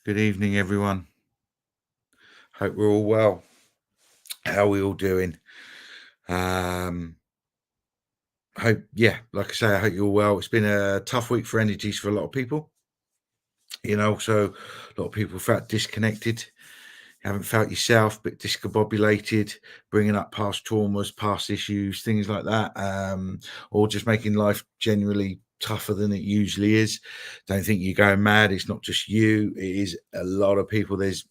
Good evening, everyone. Hope we're all well. How are we all doing? Um, like I say, I hope you're all well. It's been a tough week for energies for a lot of people. So a lot of people felt disconnected, haven't felt yourself, but discombobulated, bringing up past traumas, past issues, things like that, or just making life generally tougher than it usually is. Don't think you're going mad. It's not just you. It is a lot of people. There's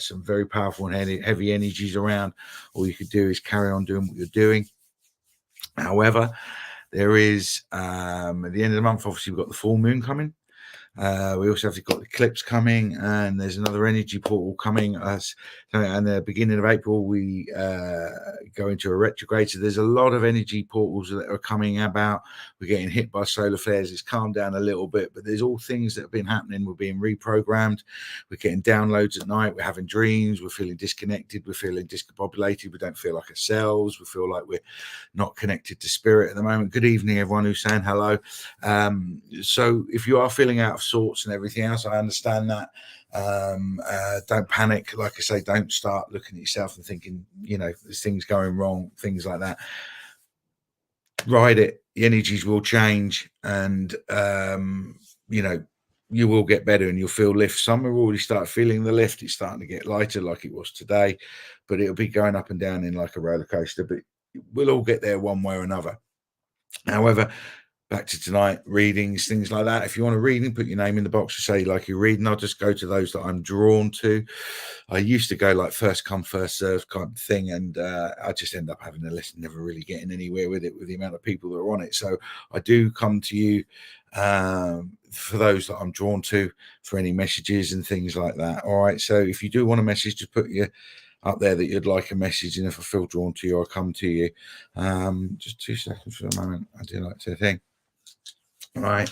some very powerful and heavy energies around. All you could do is carry on doing what you're doing. However, there is at the end of the month, obviously, we've got the full moon coming. We also have got the eclipse coming, and there's another energy portal coming. And the beginning of April, we go into a retrograde. So there's a lot of energy portals that are coming about. We're getting hit by solar flares. It's calmed down a little bit, but there's all things that have been happening. We're being reprogrammed. We're getting downloads at night. We're having dreams. We're feeling disconnected. We're feeling discombobulated. We don't feel like ourselves. We feel like we're not connected to spirit at the moment. Good evening, everyone who's saying hello. So if you are feeling out of sorts and everything else, I understand that. Don't panic. Like I say, don't start looking at yourself and thinking, there's things going wrong, things like that. Ride it. The energies will change, and you will get better and you'll feel lift. Some have already started feeling the lift. It's starting to get lighter like it was today, but it'll be going up and down in like a roller coaster, but we'll all get there one way or another. However, back to tonight, readings, things like that. If you want a reading, put your name in the box to say like you're reading. I'll just go to those that I'm drawn to. I used to go like first come, first served kind of thing, and I just end up having a list, never really getting anywhere with it with the amount of people that are on it. So I do come to you for those that I'm drawn to for any messages and things like that. All right. So if you do want a message, just put your up there that you'd like a message, and if I feel drawn to you, I'll come to you. Just 2 seconds for a moment. I do like to think. All right.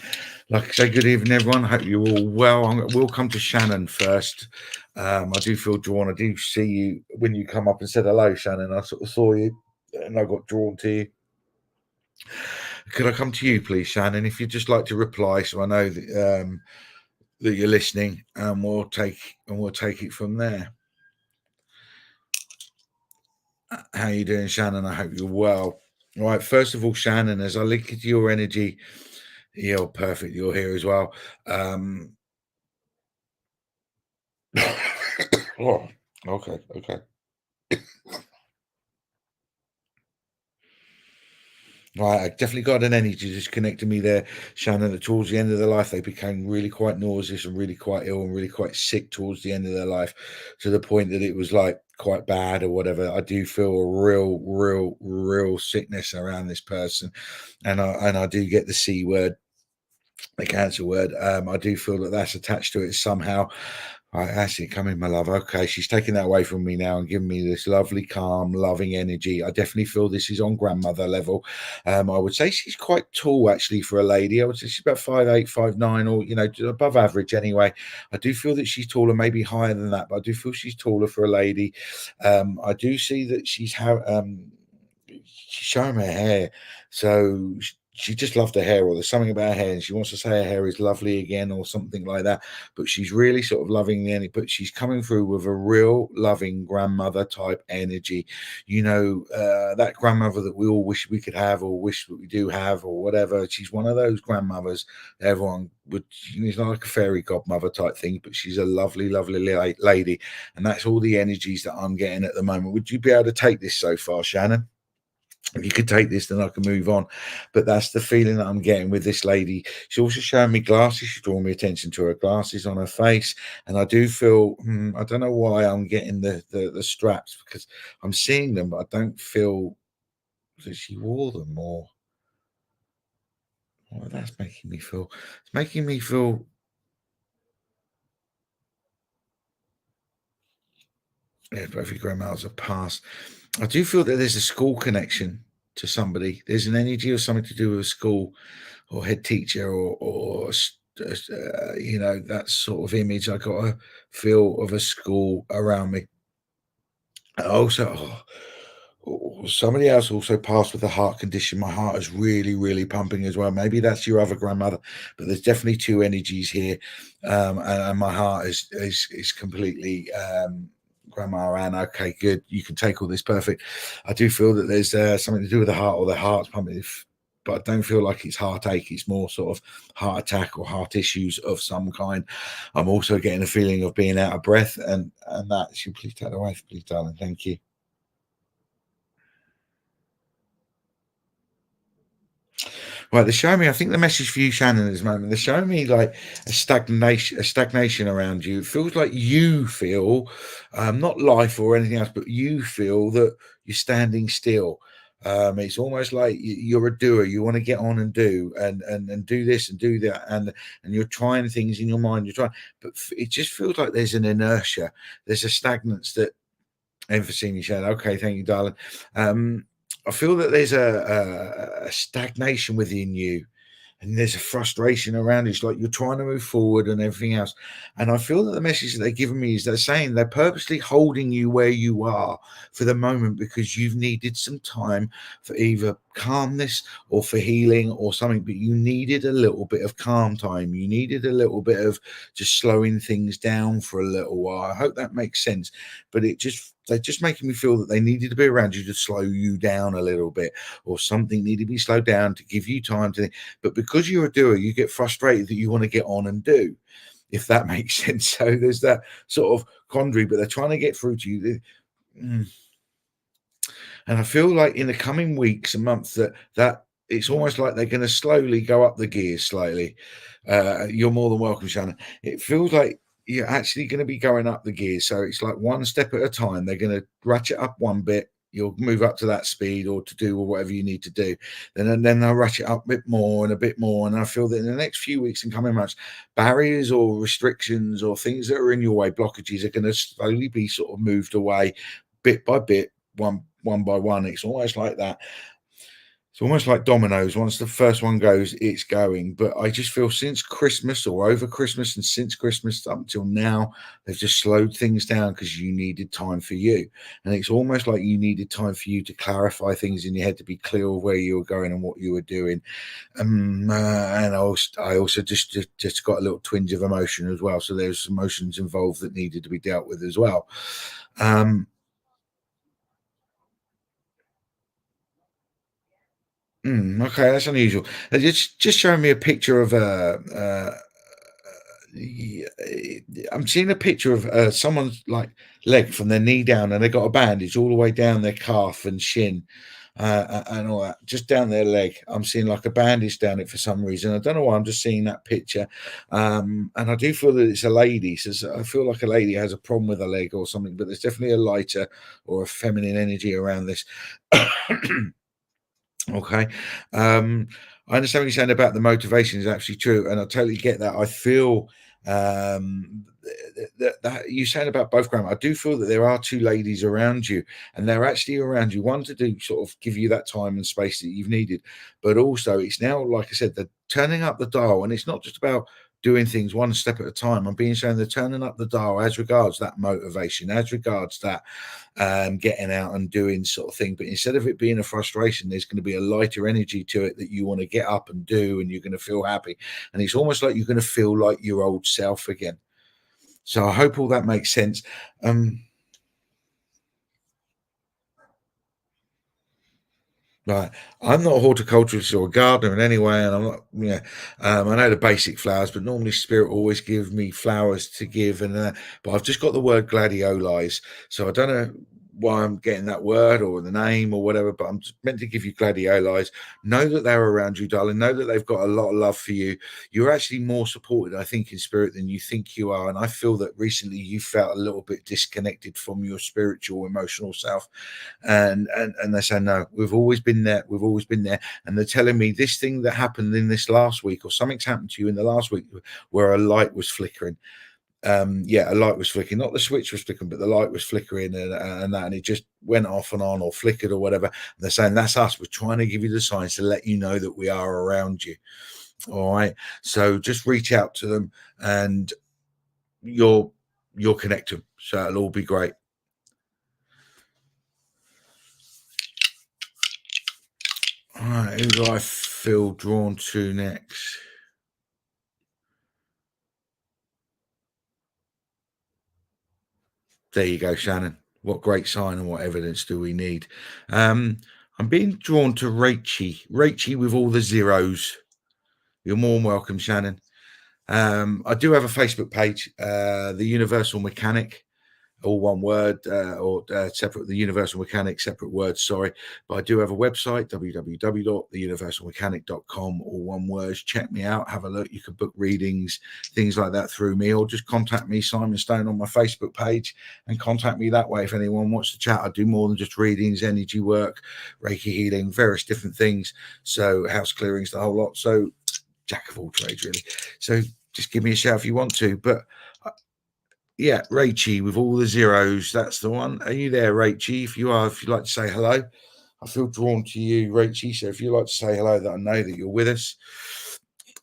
Like I say, good evening, everyone. I hope you're all well. We'll come to Shannon first. I do feel drawn. I do see you when you come up and said hello, Shannon. I sort of saw you and I got drawn to you. Could I come to you, please, Shannon? If you'd just like to reply, so I know that you're listening, and we'll take it from there. How you doing, Shannon? I hope you're well. All right. First of all, Shannon, as I look at your energy, you're perfect. You're here as well. Oh, okay. Right, I definitely got an energy just connecting me there, Shannon. That towards the end of their life, they became really quite nauseous and really quite ill and really quite sick towards the end of their life, to the point that it was like quite bad or whatever. I do feel a real sickness around this person, and I do get the C word, the cancer word. I do feel that that's attached to it somehow. Right, that's it. Come in, my love. Okay, she's taking that away from me now and giving me this lovely, calm, loving energy. I definitely feel this is on grandmother level. I would say she's quite tall actually for a lady. I would say she's about 5'8", 5'9", or above average anyway. I do feel that she's taller, maybe higher than that, but I do feel she's taller for a lady. I do see that she's showing her hair, so she just loved her hair, or there's something about her hair, and she wants to say her hair is lovely again, or something like that. But she's really sort of loving the energy. But she's coming through with a real loving grandmother type energy. That grandmother that we all wish we could have, or wish that we do have, or whatever. She's one of those grandmothers everyone would. She's not like a fairy godmother type thing, but she's a lovely, lovely lady, and that's all the energies that I'm getting at the moment. Would you be able to take this so far, Shannon? If you could take this, then I can move on. But that's the feeling that I'm getting with this lady. She's also showing me glasses. She's drawing me attention to her glasses on her face. And I do feel, I don't know why I'm getting the straps, because I'm seeing them, but I don't feel that she wore them, or that's making me feel. It's making me feel. Yeah, both your grandmas have passed. I do feel that there's a school connection to somebody. There's an energy or something to do with a school or head teacher, or that sort of image. I got a feel of a school around me. Also, Somebody else also passed with a heart condition. My heart is really, really pumping as well. Maybe that's your other grandmother, but there's definitely two energies here, and my heart is completely Grandma Anne. Okay, good. You can take all this. Perfect. I do feel that there's something to do with the heart or the heart's pumping. But I don't feel like it's heartache. It's more sort of heart attack or heart issues of some kind. I'm also getting a feeling of being out of breath, and that. Should please take it away, please, darling. Thank you. Right, they're showing me. I think the message for you, Shannon, at this moment, they're showing me like a stagnation around you. It feels like you feel, not life or anything else, but you feel that you're standing still. It's almost like you're a doer. You want to get on and do and do this and do that, and you're trying things in your mind. You're trying, but it just feels like there's an inertia. There's a stagnance that Emphysema shadow. Okay, thank you, darling. I feel that there's a stagnation within you, and there's a frustration around it. It's like you're trying to move forward and everything else. And I feel that the message that they're giving me is they're saying they're purposely holding you where you are for the moment because you've needed some time for either calmness or for healing or something, but you needed a little bit of calm time. You needed a little bit of just slowing things down for a little while. I hope that makes sense. But they're just making me feel that they needed to be around you to slow you down a little bit, or something needed to be slowed down to give you time to. But because you're a doer, you get frustrated that you want to get on and do, if that makes sense. So there's that sort of quandary, but they're trying to get through to you. Mm. And I feel like in the coming weeks and months that it's almost like they're going to slowly go up the gears slightly. You're more than welcome, Shannon. It feels like you're actually going to be going up the gears. So it's like one step at a time. They're going to ratchet up one bit. You'll move up to that speed or to do or whatever you need to do. Then they'll ratchet up a bit more and a bit more. And I feel that in the next few weeks and coming months, barriers or restrictions or things that are in your way, blockages, are going to slowly be sort of moved away bit by bit, one by one. It's almost like that. It's almost like dominoes. Once the first one goes, it's going. But I just feel since Christmas or over Christmas and since Christmas up until now, they've just slowed things down because you needed time for you. And it's almost like you needed time for you to clarify things in your head, to be clear of where you were going and what you were doing. And I also just got a little twinge of emotion as well. So there's emotions involved that needed to be dealt with as well. Um, okay, that's unusual. Just showing me a picture of yeah, I'm seeing a picture of someone's like leg from their knee down, and they got a bandage all the way down their calf and shin, and all that, just down their leg. I'm seeing like a bandage down it for some reason. I don't know why. I'm just seeing that picture, and I do feel that it's a lady. So I feel like a lady has a problem with a leg or something, but there's definitely a lighter or a feminine energy around this. Okay. I understand what you're saying about the motivation is actually true, and I totally get that. I feel that you saying about both grandma. I do feel that there are two ladies around you, and they're actually around you. One to do sort of give you that time and space that you've needed, but also it's now, like I said, they're turning up the dial, and it's not just about doing things one step at a time. I'm being shown they're turning up the dial as regards that motivation, as regards that getting out and doing sort of thing. But instead of it being a frustration, there's going to be a lighter energy to it that you want to get up and do, and you're going to feel happy. And it's almost like you're going to feel like your old self again. So I hope all that makes sense. Um, Right. I'm not a horticulturalist or a gardener in any way, and I'm not, I know the basic flowers, but normally Spirit always gives me flowers to give, but I've just got the word gladiolus, so I don't know why I'm getting that word or the name or whatever, but I'm just meant to give you gladiolus. Know that they're around you, darling. Know that they've got a lot of love for you. You're actually more supported, I think, in spirit than you think you are, and I feel that recently you felt a little bit disconnected from your spiritual, emotional self, and they say no, we've always been there, we've always been there. And they're telling me this thing that happened in this last week, or something's happened to you in the last week, where a light was flickering. Yeah, a light was flickering, not the switch was flickering, but the light was flickering, and it just went off and on or flickered or whatever. And they're saying that's us, we're trying to give you the signs to let you know that we are around you. All right, so just reach out to them, and you'll connect them, so it'll all be great. All right, who do I feel drawn to next? There you go, Shannon. What great sign and what evidence do we need? Um, I'm being drawn to Rachie. Rachie with all the zeros. You're more than welcome, Shannon. I do have a Facebook page, The Universal Mechanic, all one word, or separate, the Universal Mechanic, separate words, sorry. But I do have a website, www.theuniversalmechanic.com, all one word. Check me out, have a look. You can book readings, things like that through me, or just contact me, Simon Stone, on my Facebook page, and contact me that way if anyone wants to chat. I do more than just readings, energy work, Reiki healing, various different things. So house clearings, the whole lot. So jack of all trades, really. So just give me a shout if you want to. But yeah, Rachie with all the zeros. That's the one. Are you there, Rachie? If you are, if you'd like to say hello, I feel drawn to you, Rachie. So if you'd like to say hello, that I know that you're with us.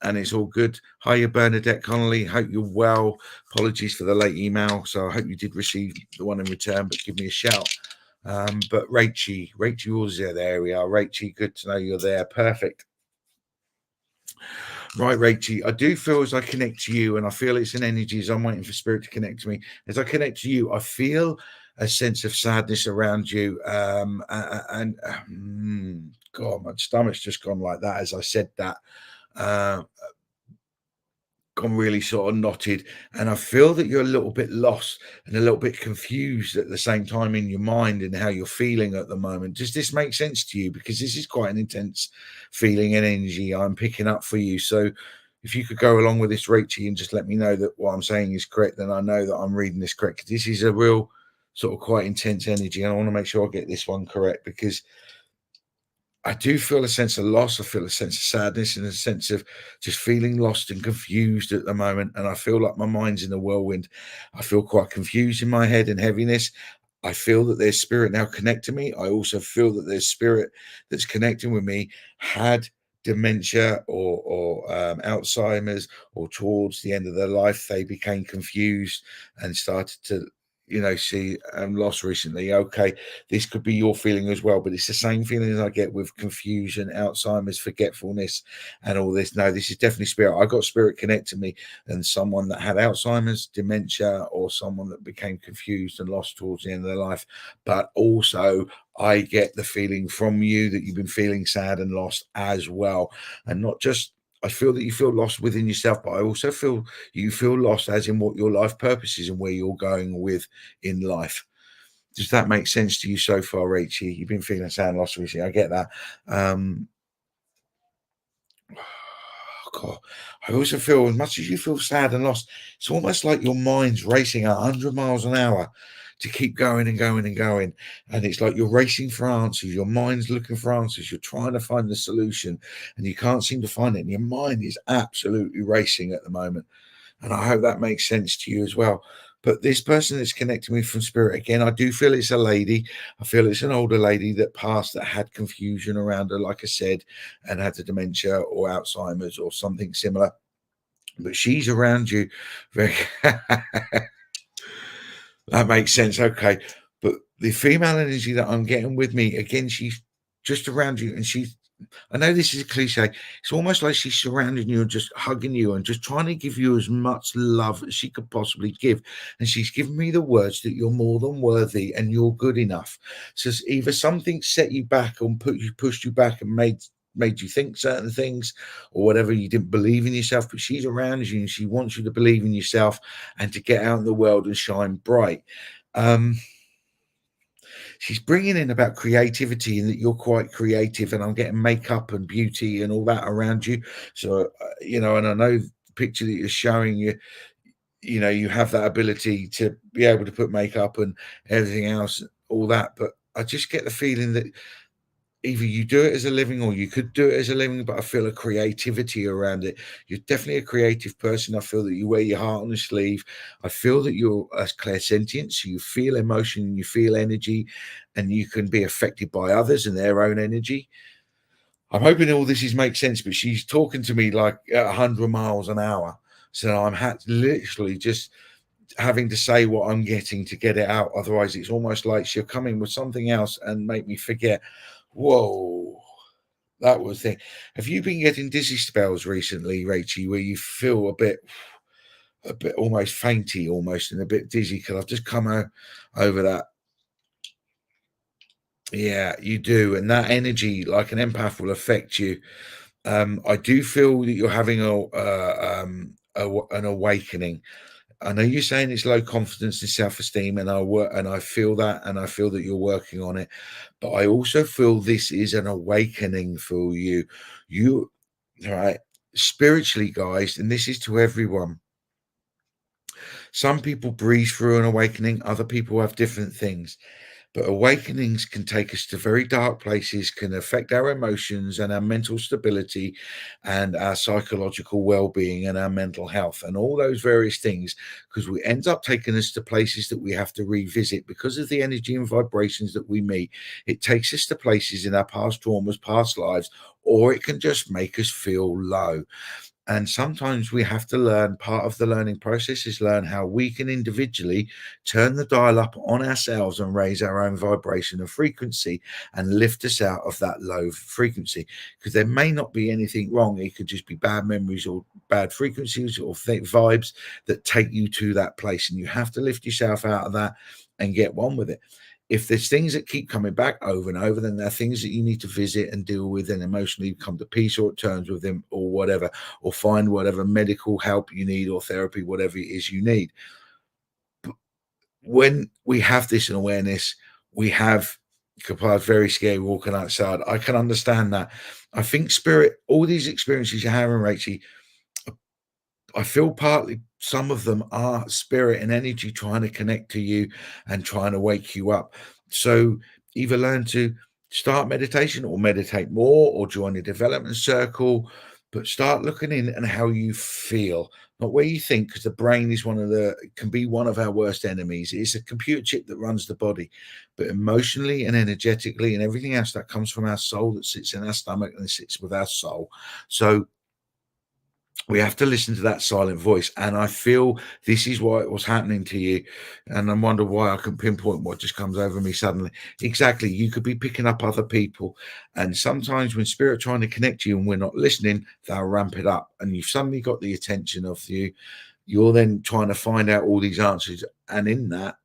And it's all good. Hiya, Bernadette Connolly. Hope you're well. Apologies for the late email. So I hope you did receive the one in return, but give me a shout. But Rachie was there we are. Rachie, good to know you're there. Perfect. Right, Rachie, I do feel as I connect to you, and I feel it's an energy as I'm waiting for spirit to connect to me. As I connect to you, I feel a sense of sadness around you. God, my stomach's just gone like that as I said that. Uh, Gone really sort of knotted, and I feel that you're a little bit lost and a little bit confused at the same time in your mind and how you're feeling at the moment. Does this make sense to you? Because this is quite an intense feeling and energy I'm picking up for you. So if you could go along with this, Rachel, and just let me know that what I'm saying is correct, then I know that I'm reading this correct. This is a real sort of quite intense energy, and I want to make sure I get this one correct, because I do feel a sense of loss. I feel a sense of sadness and a sense of just feeling lost and confused at the moment. And I feel like my mind's in a whirlwind. I feel quite confused in my head and heaviness. I feel that there's spirit now connecting me. I also feel that there's spirit that's connecting with me had dementia or Alzheimer's, or towards the end of their life, they became confused and started to, see loss recently. Okay, this could be your feeling as well, but it's the same feeling as I get with confusion, Alzheimer's, forgetfulness, and all this. No, this is definitely spirit. I got spirit connected to me, and someone that had Alzheimer's, dementia, or someone that became confused and lost towards the end of their life. But also, I get the feeling from you that you've been feeling sad and lost as well, and not just. I feel that you feel lost within yourself, but I also feel you feel lost as in what your life purpose is and where you're going with in life. Does that make sense to you so far, Rachie? You've been feeling sad and lost recently. I get that. God, I also feel, as much as you feel sad and lost, it's almost like your mind's racing at 100 miles an hour to keep going and going and going. And it's like you're racing for answers. Your mind's looking for answers. You're trying to find the solution and you can't seem to find it. And your mind is absolutely racing at the moment. And I hope that makes sense to you as well. But this person that's connecting me from spirit, again, I do feel it's a lady. I feel it's an older lady that passed, that had confusion around her, like I said, and had the dementia or Alzheimer's or something similar. But she's around you. Very that makes sense. Okay. But the female energy that I'm getting with me, again, she's just around you, and she's, I know this is a cliche. It's almost like she's surrounding you and just hugging you and just trying to give you as much love as she could possibly give. And she's given me the words that you're more than worthy and you're good enough. So it's either something set you back and pushed you back and made you think certain things, or whatever, you didn't believe in yourself, but she's around you and she wants you to believe in yourself and to get out in the world and shine bright. She's bringing in about creativity and that you're quite creative, and I'm getting makeup and beauty and all that around you. So and I know the picture that you're showing, you have that ability to be able to put makeup and everything else, all that. But I just get the feeling that either you do it as a living or you could do it as a living, but I feel a creativity around it. You're definitely a creative person. I feel that you wear your heart on your sleeve. I feel that you're a clairsentient, so you feel emotion, you feel energy, and you can be affected by others and their own energy. I'm hoping all this is makes sense, but she's talking to me like at 100 miles an hour. So I'm literally just having to say what I'm getting to get it out. Otherwise, it's almost like she'll come in with something else and make me forget. Whoa. That was the thing. Have you been getting dizzy spells recently, Rachie, where you feel a bit almost fainty, almost, and a bit dizzy? Because I've just come over that. Yeah, you do, and that energy, like an empath, will affect you. I do feel that you're having an awakening. I know you're saying it's low confidence and self-esteem, and I feel that, and I feel that you're working on it. But I also feel this is an awakening for you. You, right, spiritually, guys, and this is to everyone. Some people breeze through an awakening, other people have different things. But awakenings can take us to very dark places, can affect our emotions and our mental stability and our psychological well-being and our mental health and all those various things, because we end up taking us to places that we have to revisit because of the energy and vibrations that we meet. It takes us to places in our past traumas, past lives, or it can just make us feel low. And sometimes we have to learn, part of the learning process is learn how we can individually turn the dial up on ourselves and raise our own vibration and frequency and lift us out of that low frequency. Because there may not be anything wrong. It could just be bad memories or bad frequencies or vibes that take you to that place. And you have to lift yourself out of that and get one with it. If there's things that keep coming back over and over, then there are things that you need to visit and deal with and emotionally come to peace or terms with them or whatever, or find whatever medical help you need or therapy, whatever it is you need. When we have this awareness, we have Kapar's very scary walking outside. I can understand that. I think spirit, all these experiences you're having, Rachel, I feel partly some of them are spirit and energy trying to connect to you and trying to wake you up. So either learn to start meditation or meditate more or join a development circle, but start looking in and how you feel, not where you think, because the brain is can be one of our worst enemies. It's a computer chip that runs the body, but emotionally and energetically and everything else that comes from our soul that sits in our stomach and sits with our soul. So we have to listen to that silent voice. And I feel this is what was happening to you. And I wonder why I can pinpoint what just comes over me suddenly. Exactly. You could be picking up other people. And sometimes when spirit trying to connect you and we're not listening, they'll ramp it up. And you've suddenly got the attention of you. You're then trying to find out all these answers. And in that,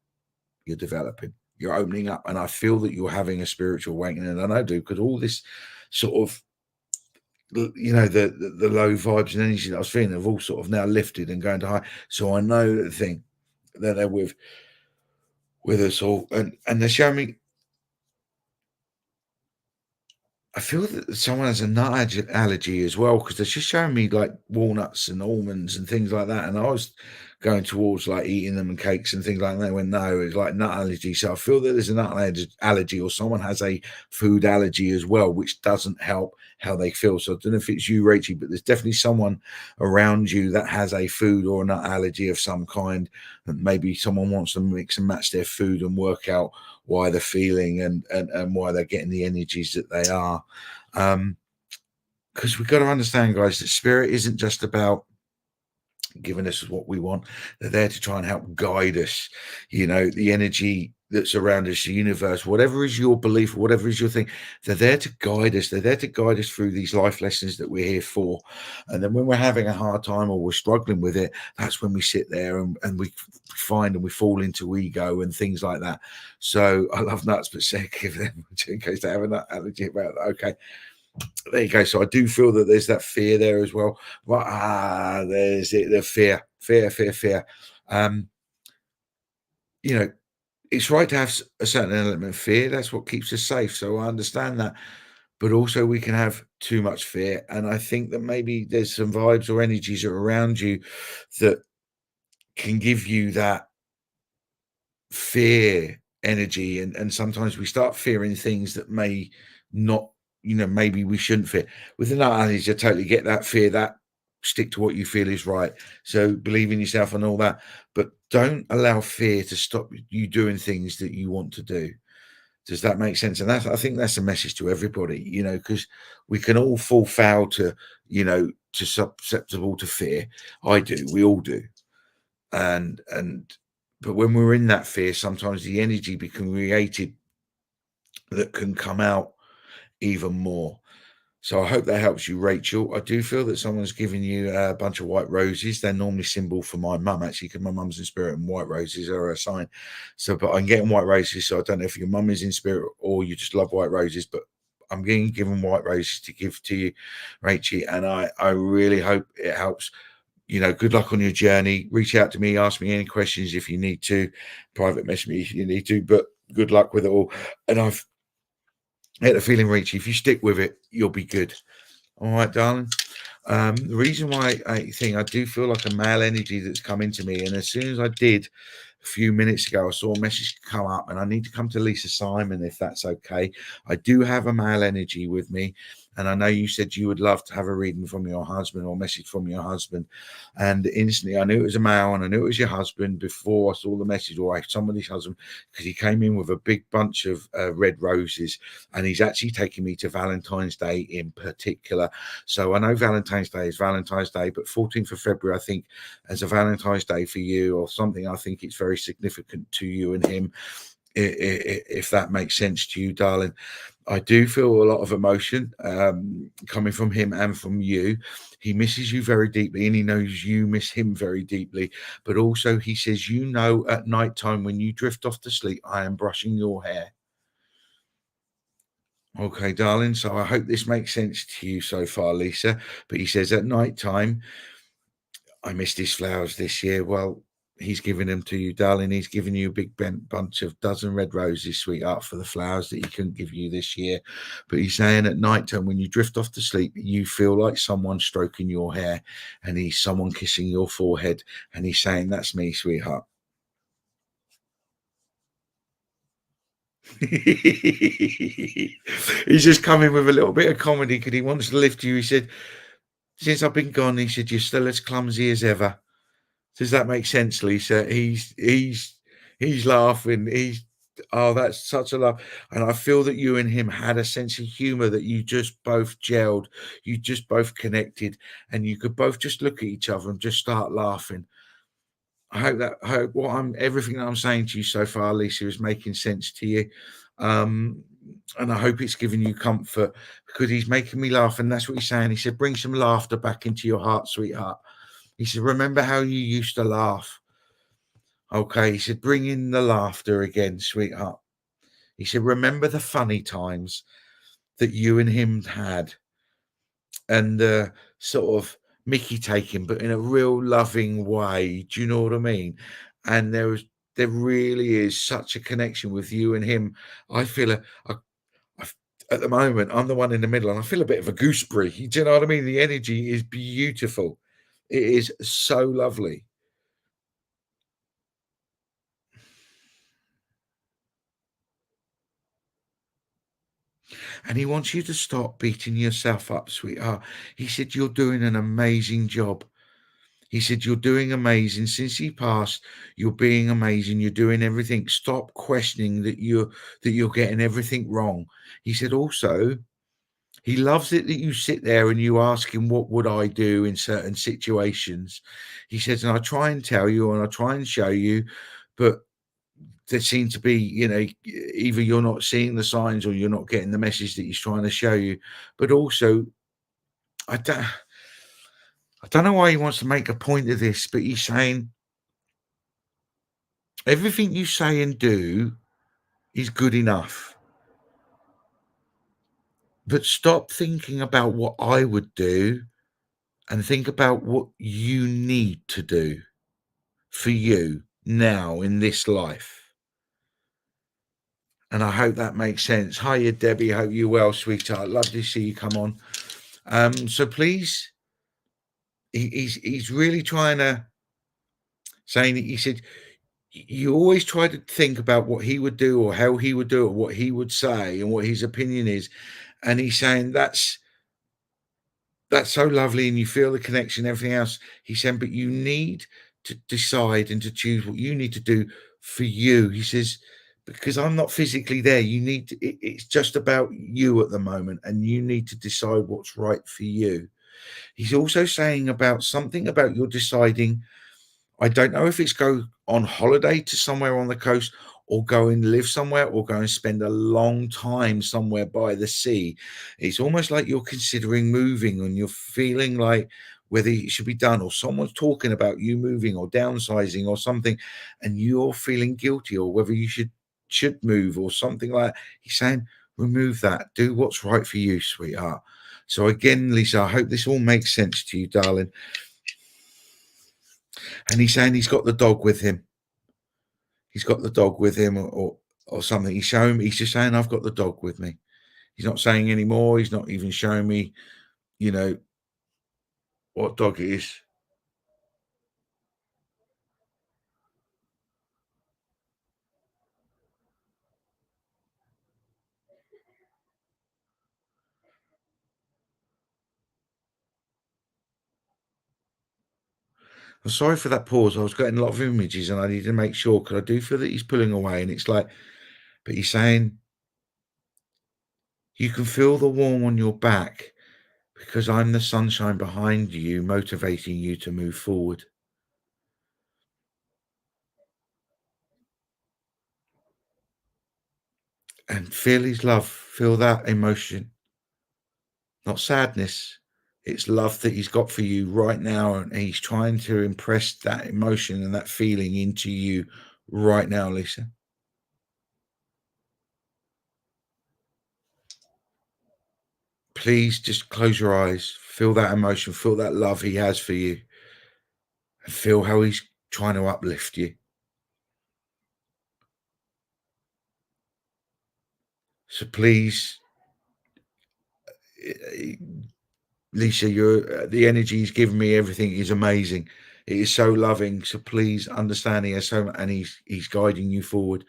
you're developing. You're opening up. And I feel that you're having a spiritual awakening. And I do, because all this sort of the low vibes and energy that I was feeling have all sort of now lifted and going to high. So I know the thing that they're with us all, and they're showing me. I feel that someone has a nut allergy as well, because they're just showing me like walnuts and almonds and things like that. And I was going towards like eating them and cakes and things like that. They went, no, it's like nut allergy. So I feel that there's a nut allergy, or someone has a food allergy as well, which doesn't help how they feel. So I don't know if it's you, Rachel, but there's definitely someone around you that has a food or a nut allergy of some kind. And maybe someone wants to mix and match their food and work out why they're feeling and why they're getting the energies that they are. Because we've got to understand, guys, that spirit isn't just about giving us what we want. They're there to try and help guide us. The energy that's around us, the universe, whatever is your belief, whatever is your thing, they're there to guide us. They're there to guide us through these life lessons that we're here for. And then when we're having a hard time or we're struggling with it, that's when we sit there and we find and we fall into ego and things like that. So I love nuts, but say give them in case they have a nut allergy about that. Okay, there you go. So I do feel that there's that fear there as well. But there's it, the fear. Um, you know, it's right to have a certain element of fear. That's what keeps us safe. So I understand that. But also we can have too much fear. And I think that maybe there's some vibes or energies that are around you that can give you that fear energy, and sometimes we start fearing things that may not, maybe we shouldn't fear. With the nut allergies, I totally get that fear, that stick to what you feel is right, so believe in yourself and all that, but don't allow fear to stop you doing things that you want to do. Does that make sense? And I think that's a message to everybody, because we can all fall foul to, to susceptible to fear. I do, we all do. And but when we're in that fear, sometimes the energy becomes created that can come out even more. So I hope that helps you, Rachel. I do feel that someone's giving you a bunch of white roses. They're normally symbol for my mum, actually, because my mum's in spirit and white roses are a sign. So, but I'm getting white roses. So I don't know if your mum is in spirit or you just love white roses, but I'm getting given white roses to give to you, Rachel. And I really hope it helps. Good luck on your journey. Reach out to me, ask me any questions if you need to, private message me if you need to, but good luck with it all. And I've had a feeling, Rachel, if you stick with it, you'll be good. All right, darling. The reason why I think I do feel like a male energy that's come into me, and as soon as I did a few minutes ago, I saw a message come up, and I need to come to Lisa Simon if that's okay. I do have a male energy with me, and I know you said you would love to have a reading from your husband or message from your husband, and instantly I knew it was a male, and I knew it was your husband before I saw the message, or somebody's husband, because he came in with a big bunch of red roses, and he's actually taking me to Valentine's Day in particular. So I know Valentine's Day is Valentine's Day, but 14th of February, I think, as a Valentine's Day for you or something, I think it's very significant to you and him, if that makes sense to you, darling. I do feel a lot of emotion coming from him and from you. He misses you very deeply, and he knows you miss him very deeply. But also, he says, at night time when you drift off to sleep, I am brushing your hair. Okay, darling. So I hope this makes sense to you so far, Lisa. But he says at night time, I missed his flowers this year. Well, he's giving them to you, darling. He's giving you a big bent bunch of dozen red roses, sweetheart, for the flowers that he couldn't give you this year. But he's saying at night time, when you drift off to sleep, you feel like someone stroking your hair and he's someone kissing your forehead. And he's saying, that's me, sweetheart. He's just coming with a little bit of comedy because he wants to lift you. He said, since I've been gone, he said, you're still as clumsy as ever. Does that make sense, Lisa? He's laughing. That's such a laugh. And I feel that you and him had a sense of humor that you just both gelled, you just both connected, and you could both just look at each other and just start laughing. I hope everything that I'm saying to you so far, Lisa, is making sense to you. And I hope it's giving you comfort because he's making me laugh. And that's what he's saying. He said, bring some laughter back into your heart, sweetheart. He said, remember how you used to laugh. Okay. He said, bring in the laughter again, sweetheart. He said, remember the funny times that you and him had and the sort of Mickey taking, but in a real loving way. Do you know what I mean? And there really is such a connection with you and him. I feel I, at the moment, I'm the one in the middle and I feel a bit of a gooseberry. Do you know what I mean? The energy is beautiful. It is so lovely. And he wants you to stop beating yourself up, sweetheart. He said, you're doing an amazing job. He said, you're doing amazing. Since he passed, you're being amazing. You're doing everything. Stop questioning that you're getting everything wrong. He said also, he loves it that you sit there and you ask him, what would I do in certain situations? He says, and I try and tell you and I try and show you, but there seem to be, either you're not seeing the signs or you're not getting the message that he's trying to show you. But also, I don't, I don't know why he wants to make a point of this, but he's saying everything you say and do is good enough. But stop thinking about what I would do and think about what you need to do for you now in this life. And I hope that makes sense. Hiya, Debbie. Hope you're well, sweetheart. Love to see you come on. So please, he's really trying to saying that he said you always try to think about what he would do or how he would do it, or what he would say and what his opinion is. And he's saying that's so lovely and you feel the connection, everything else. He said, but you need to decide and to choose what you need to do for you. He says, because I'm not physically there, you need to, it's just about you at the moment and you need to decide what's right for you. He's also saying about something about you're deciding, I don't know if it's go on holiday to somewhere on the coast or go and live somewhere, or go and spend a long time somewhere by the sea. It's almost like you're considering moving and you're feeling like whether it should be done, or someone's talking about you moving or downsizing or something, and you're feeling guilty, or whether you should move or something like that. He's saying, remove that. Do what's right for you, sweetheart. So again, Lisa, I hope this all makes sense to you, darling. And he's saying he's got the dog with him. He's got the dog with him, or something. He's just saying, I've got the dog with me. He's not saying any more. He's not even showing me, you know, what dog it is. I'm sorry for that pause. I was getting a lot of images and I need to make sure, because I do feel that he's pulling away, and it's like, but he's saying, you can feel the warm on your back because I'm the sunshine behind you, motivating you to move forward. And feel his love, feel that emotion, not sadness. It's love that he's got for you right now. And he's trying to impress that emotion and that feeling into you right now, Lisa. Please just close your eyes, feel that emotion, feel that love he has for you, and feel how he's trying to uplift you. So please, eh, Lisa, the energy he's given me, everything is amazing. It is so loving. So please understand he has so, and he's guiding you forward.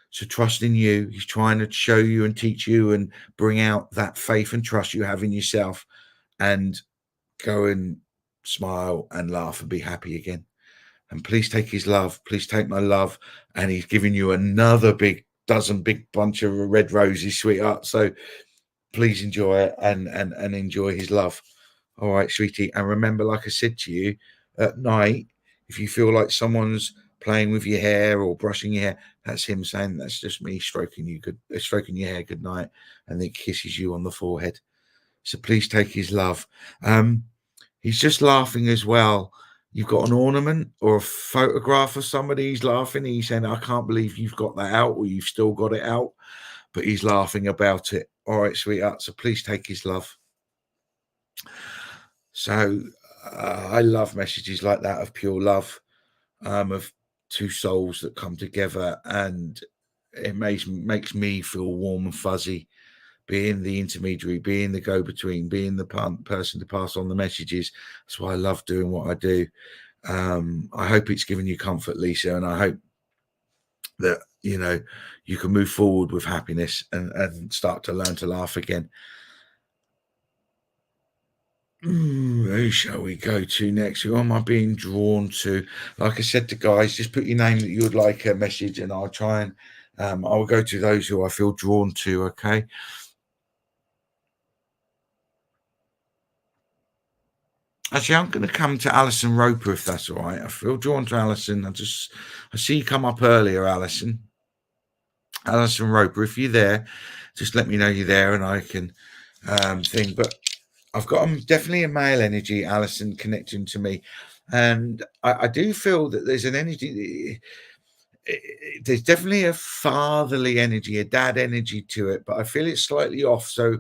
So trust in you. He's trying to show you and teach you and bring out that faith and trust you have in yourself, and go and smile and laugh and be happy again. And please take his love. Please take my love. And he's giving you another big bunch of red roses, sweetheart. So please enjoy it, and enjoy his love. All right, sweetie. And remember, like I said to you, at night, if you feel like someone's playing with your hair or brushing your hair, that's him saying, that's just me stroking you stroking your hair good night, and then kisses you on the forehead. So please take his love. He's just laughing as well. You've got an ornament or a photograph of somebody. He's laughing. He's saying, I can't believe you've got that out, or you've still got it out, but he's laughing about it. All right, sweetheart. So please take his love. So I love messages like that of pure love, of two souls that come together, and it makes me feel warm and fuzzy, being the intermediary, being the go-between, being the person to pass on the messages. That's why I love doing what I do. I hope it's given you comfort, Lisa, and I hope that you can move forward with happiness, and start to learn to laugh again. Who shall we go to next? Who am I being drawn to? Like I said to guys, just put your name that you would like a message, and I'll try and I'll go to those who I feel drawn to. Okay. Actually, I'm going to come to Alison Roper, if that's all right. I feel drawn to Alison. I see you come up earlier, Alison. Alison Roper, if you're there, just let me know you're there, and I can thing. But I've got definitely a male energy, Alison, connecting to me, and I do feel that there's an energy. There's definitely a fatherly energy, a dad energy to it, but I feel it's slightly off. So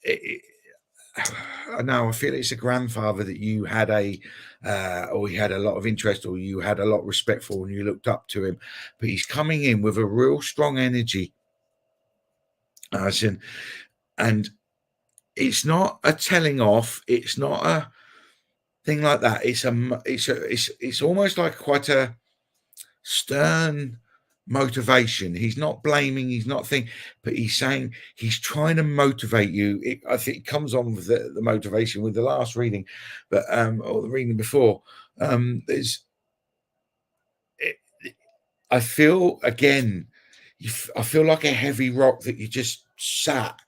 it, no, I feel it's a grandfather that you had or he had a lot of interest, or you had a lot of respect for, and you looked up to him. But he's coming in with a real strong energy, Alison, and it's not a telling off. It's not a thing like that. It's almost like quite a stern motivation. He's not blaming, he's not thinking, but he's saying he's trying to motivate you. I think it comes on with the motivation with the last reading, but or the reading before. There's it, I feel again, I feel like a heavy rock that you just sat,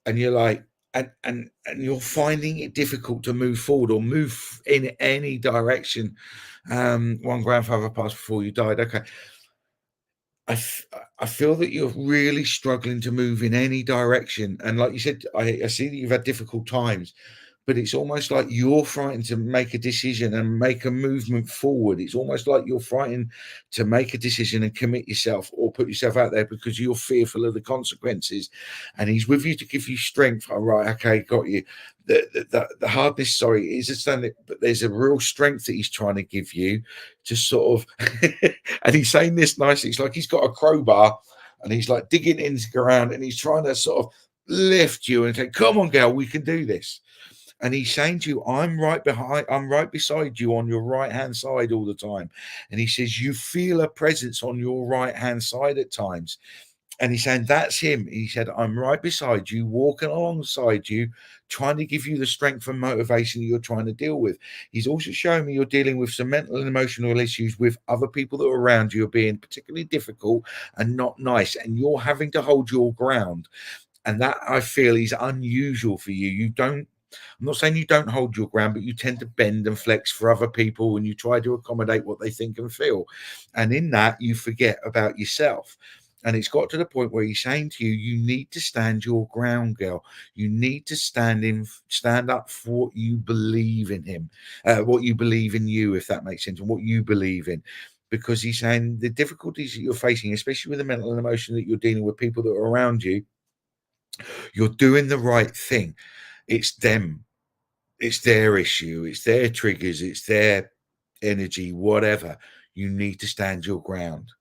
and you're like, and you're finding it difficult to move forward or move in any direction. One grandfather passed before you died. Okay. I feel that you're really struggling to move in any direction, and like you said, I see that you've had difficult times, but it's almost like you're frightened to make a decision and make a movement forward. It's almost like you're frightened to make a decision and commit yourself or put yourself out there because you're fearful of the consequences. And he's with you to give you strength. All right, okay, got you. The hardness, sorry, is understanding, but there's a real strength that he's trying to give you to sort of, and he's saying this nicely. It's like he's got a crowbar and he's like digging into the ground and he's trying to sort of lift you and say, "Come on, girl, we can do this." And he's saying to you, I'm right beside you on your right hand side all the time. And he says, you feel a presence on your right hand side at times. And he's saying, that's him. He said, I'm right beside you, walking alongside you, trying to give you the strength and motivation that you're trying to deal with. He's also showing me you're dealing with some mental and emotional issues with other people that are around you are being particularly difficult and not nice. And you're having to hold your ground. And that I feel is unusual for you. I'm not saying you don't hold your ground, but you tend to bend and flex for other people and you try to accommodate what they think and feel. And in that, you forget about yourself. And it's got to the point where he's saying to you, you need to stand your ground, girl. You need to stand up for what you believe in him, what you believe in you, if that makes sense, and what you believe in. Because he's saying the difficulties that you're facing, especially with the mental and emotion that you're dealing with people that are around you, you're doing the right thing. It's them. It's their issue. It's their triggers. It's their energy, whatever. You need to stand your ground.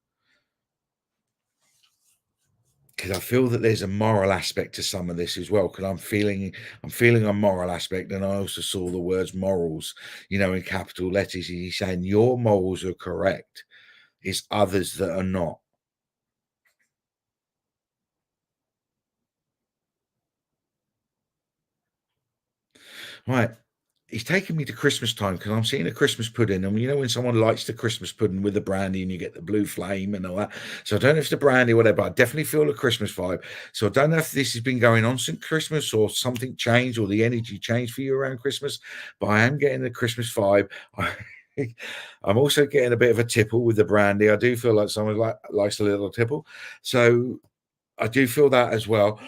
Because I feel that there's a moral aspect to some of this as well. Because I'm feeling a moral aspect, and I also saw the words morals, in capital letters. He's saying your morals are correct. It's others that are not. Right. He's taking me to Christmas time because I'm seeing a Christmas pudding, and when someone lights the Christmas pudding with the brandy and you get the blue flame and all that. So I don't know if it's the brandy or whatever, but I definitely feel a Christmas vibe. So I don't know if this has been going on since Christmas or something changed or the energy changed for you around Christmas, but I am getting the Christmas vibe. I'm also getting a bit of a tipple with the brandy. I do feel like someone likes a little tipple. So I do feel that as well.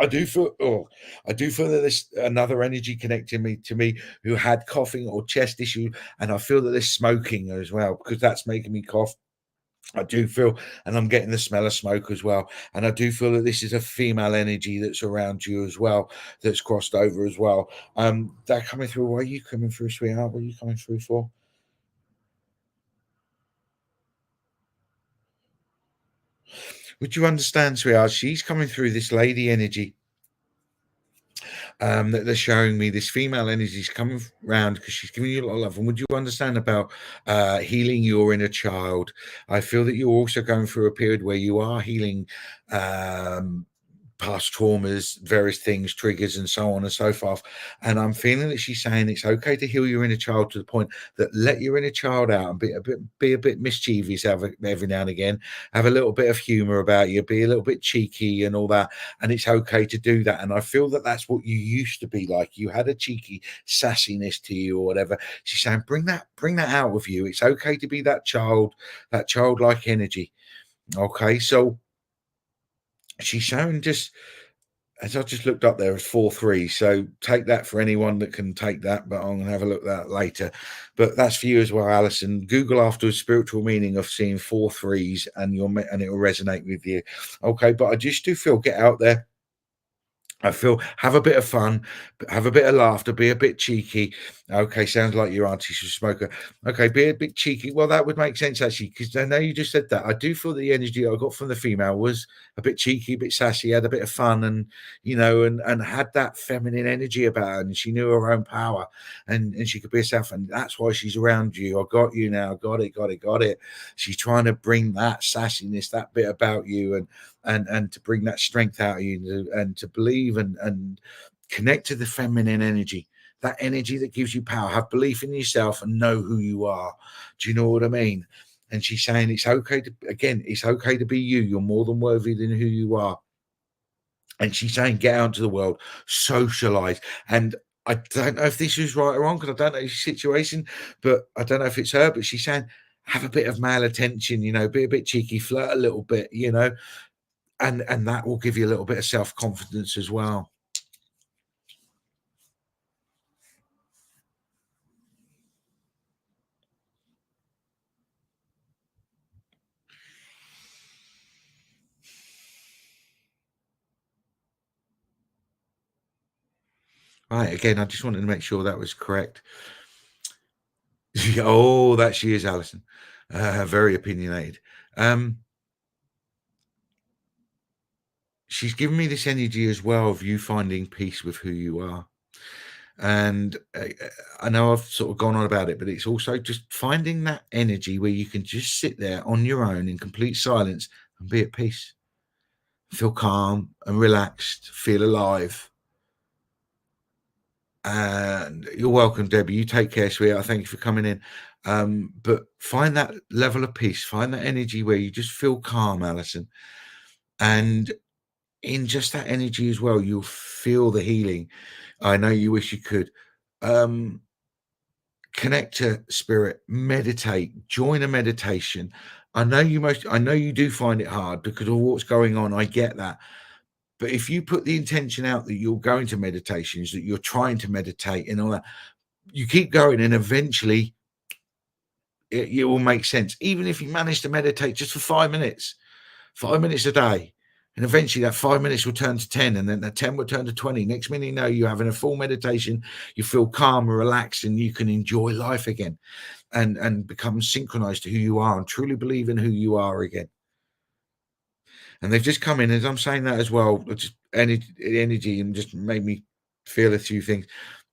I do feel that there's another energy connecting me to me who had coughing or chest issue, and I feel that there's smoking as well because that's making me cough. I do feel, and I'm getting the smell of smoke as well, and I do feel that this is a female energy that's around you as well, that's crossed over as well. They're coming through. What are you coming through, sweetheart? What are you coming through for? Would you understand, sweetheart? She's coming through this lady energy that they're showing me. This female energy is coming round because she's giving you a lot of love. And would you understand about healing your inner child? I feel that you're also going through a period where you are healing um, past traumas, various things, triggers, and so on and so forth. And I'm feeling that she's saying it's okay to heal your inner child to the point that let your inner child out and be a bit mischievous every now and again. Have a little bit of humor about you, be a little bit cheeky and all that. And it's okay to do that. And I feel that that's what you used to be like. You had a cheeky sassiness to you or whatever. She's saying bring that out with you. It's okay to be that child, that childlike energy. Okay, so she's showing just as I just looked up there as 4-3. So take that for anyone that can take that, but I'm gonna have a look at that later. But that's for you as well, Alison. Google afterwards spiritual meaning of seeing 4 3s and it will resonate with you. Okay, but I just do feel get out there. I feel have a bit of fun, have a bit of laughter, be a bit cheeky. Okay, sounds like your auntie's a smoker. Okay, be a bit cheeky. Well, that would make sense actually, because I know you just said that. I do feel the energy I got from the female was a bit cheeky, a bit sassy, had a bit of fun, and and had that feminine energy about her, and she knew her own power, and she could be herself, and that's why she's around you. I got you now, got it, got it, got it. She's trying to bring that sassiness, that bit about you, and to bring that strength out of you and to believe and connect to the feminine energy, that energy that gives you power. Have belief in yourself and know who you are. Do you know what I mean? And she's saying it's okay to, again, it's okay to be you. You're more than worthy than who you are. And she's saying get out into the world, socialize. And I don't know if this is right or wrong because I don't know your situation, but I don't know if it's her, but she's saying have a bit of male attention, be a bit cheeky, flirt a little bit, and that will give you a little bit of self-confidence as well. Right, again, I just wanted to make sure that was correct. Oh, that she is, Alison. Very opinionated. Um, she's given me this energy as well of you finding peace with who you are. And I know I've sort of gone on about it, but it's also just finding that energy where you can just sit there on your own in complete silence and be at peace, feel calm and relaxed, feel alive. And you're welcome, Debbie. You take care, sweetheart. Thank you for coming in. But find that level of peace, find that energy where you just feel calm, Alison. And in just that energy as well, you'll feel the healing. I know you wish you could. Um, Connect to spirit, meditate, join a meditation. I know you do find it hard because of what's going on. I get that. But if you put the intention out that you're going to meditations, that you're trying to meditate and all that, you keep going and eventually it will make sense. Even if you manage to meditate just for 5 minutes, 5 minutes a day. And eventually that 5 minutes will turn to 10, and then that 10 will turn to 20. Next minute, you know, you're having a full meditation, you feel calm and relaxed, and you can enjoy life again and become synchronized to who you are and truly believe in who you are again. And they've just come in, as I'm saying that as well, just energy and just made me feel a few things.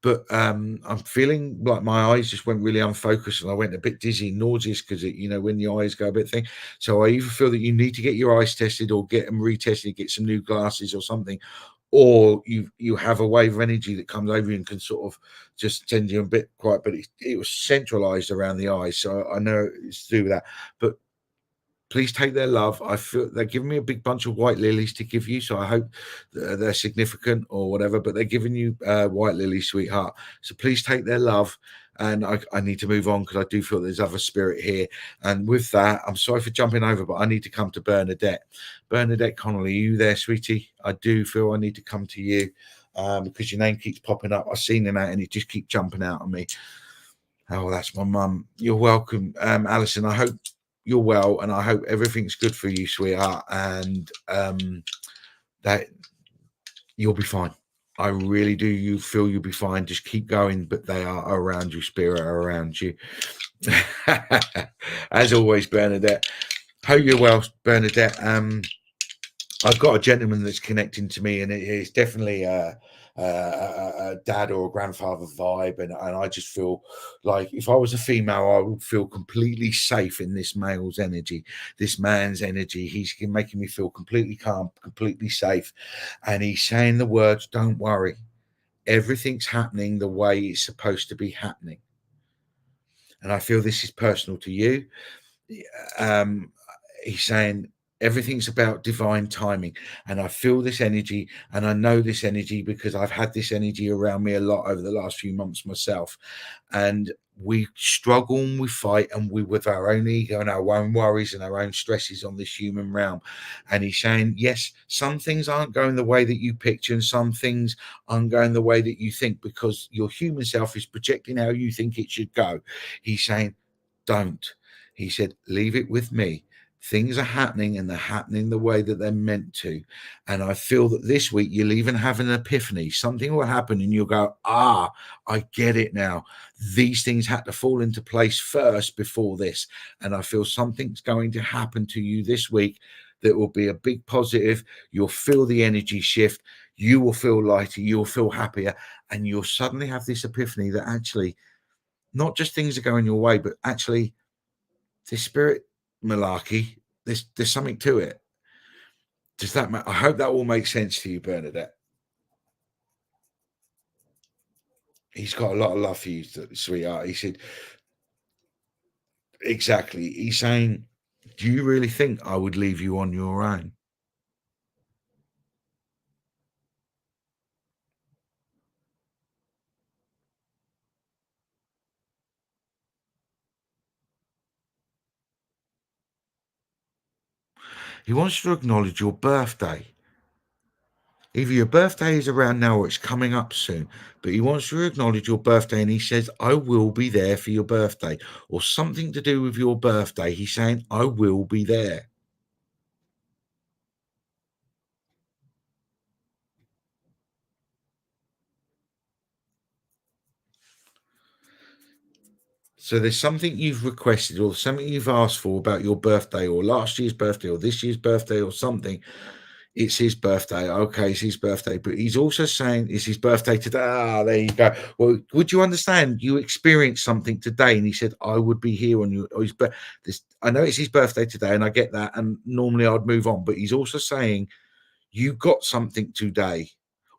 But I'm feeling like my eyes just went really unfocused and I went a bit dizzy, nauseous because when your eyes go a bit thing. So I either feel that you need to get your eyes tested or get them retested, get some new glasses or something, or you have a wave of energy that comes over you and can sort of just send you a bit quiet. But it was centralized around the eyes, so I know it's to do with that. But please take their love. I feel they're giving me a big bunch of white lilies to give you, so I hope they're significant or whatever. But they're giving you white lilies, sweetheart. So please take their love. And I need to move on because I do feel there's other spirit here. And with that, I'm sorry for jumping over, but I need to come to Bernadette. Bernadette Connolly, are you there, sweetie? I do feel I need to come to you because your name keeps popping up. I've seen it out and it just keeps jumping out on me. Oh, that's my mum. You're welcome, Alison. I hope you're well, and I hope everything's good for you, sweetheart, and that you'll be fine. I really do. You feel you'll be fine. Just keep going, but they are around you, spirit are around you. As always, Bernadette. Hope you're well, Bernadette. I've got a gentleman that's connecting to me, and it's definitely a dad or a grandfather vibe. And I just feel like if I was a female, I would feel completely safe in this male's energy, this man's energy. He's making me feel completely calm, completely safe. And he's saying the words, "Don't worry, everything's happening the way it's supposed to be happening." And I feel this is personal to you. um, he's saying everything's about divine timing, and I feel this energy, and I know this energy because I've had this energy around me a lot over the last few months myself. And we struggle and we fight and we with our own ego and our own worries and our own stresses on this human realm. And he's saying, yes, some things aren't going the way that you picture and some things aren't going the way that you think because your human self is projecting how you think it should go. He's saying, don't. He said, leave it with me. Things are happening and they're happening the way that they're meant to. And I feel that this week you'll even have an epiphany. Something will happen and you'll go, I get it now. These things had to fall into place first before this. And I feel something's going to happen to you this week that will be a big positive. You'll feel the energy shift. You will feel lighter. You'll feel happier. And you'll suddenly have this epiphany that actually not just things are going your way, but actually this spirit malarkey, there's something to it. Does that I hope that all makes sense to you, Bernadette. He's got a lot of love for you, sweetheart. He said, exactly. He's saying, do you really think I would leave you on your own? He wants to acknowledge your birthday. Either your birthday is around now or it's coming up soon, but he wants to acknowledge your birthday and he says, I will be there for your birthday, or something to do with your birthday. He's saying, I will be there. So there's something you've requested or something you've asked for about your birthday or last year's birthday or this year's birthday or something. It's his birthday. Okay, it's his birthday. But he's also saying it's his birthday today. Ah, there you go. Well, would you understand? You experienced something today, and he said, I would be here on your or his birthday. This I know it's his birthday today, and I get that. And normally I'd move on, but he's also saying you got something today,